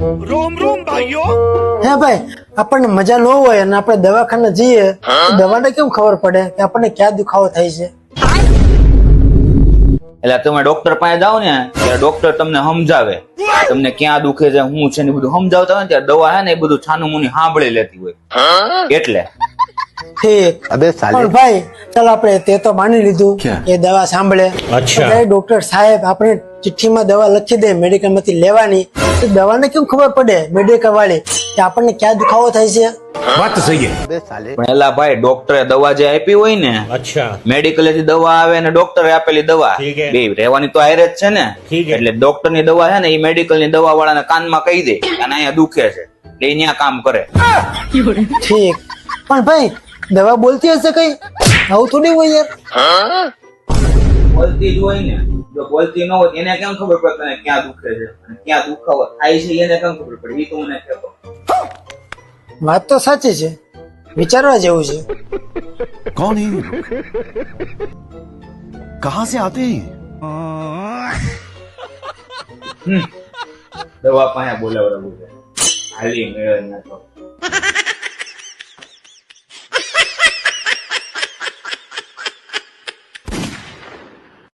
रोम रोम भाइयों। હે ભાઈ, આપણને મજા ન હોય અને આપણે દવાખાને જઈએ તો દવાને કેમ ખબર પડે કે આપણને ક્યાં દુખાવો થાય છે? એટલે તમે ડોક્ટર પાસે જાઓ ને ત્યારે ડોક્ટર તમને સમજાવે, તમને ક્યાં દુખે છે, શું છે ને બધું સમજાવતા હોય ને ત્યારે દવા હે ને એ બધું છાનું મુની સાંભળી લેતી હોય એટલે. ઠીક, પણ ભાઈ ચાલ આપણે તે તો માની લીધું કે દવા સાંભળે. અચ્છા, ડોક્ટર સાહેબ આપણે ચિઠ્ઠીમાં દવા લખી દે મેડિકલ માંથી લેવાની, તો દવાને કેમ ખબર પડે મેડિકલ વાળી કે આપણને ક્યાં દુખાવો થાય છે? बात तो सही है। પણ એલા ભાઈ, ડોક્ટરે દવા જે આપી હોય ને, अच्छा, મેડિકલ થી દવા આવે ને ડોક્ટરે આપેલી દવા ઠીક હે. બે રહેવાની તો હારે જ છે ને. ઠીક હે. એટલે ડોક્ટર ની દવા છે ને એ મેડિકલ ની દવા વાળાને કાનમાં કહી દે અને અહીંયા દુખે છે એટલે એ ત્યાં કામ કરે. ઠીક, પણ ભાઈ દવા બોલતી હશે કઈ? આવું થોડી હોય યાર. બોલતી જ હોય ને, જો બોલતી ન હોય એને કેમ ખબર પડે તને ક્યાં દુખે છે અને ક્યાં દુખાવો થાય છે એને કેમ ખબર પડે? એ તો મને કહેતો. વાત તો સાચી છે, વિચારવા જેવું છે. कौन है ये लोग? कहां से आते हैं? દવા પાસે બોલાવડાવું છે હાલી મેળે ના તો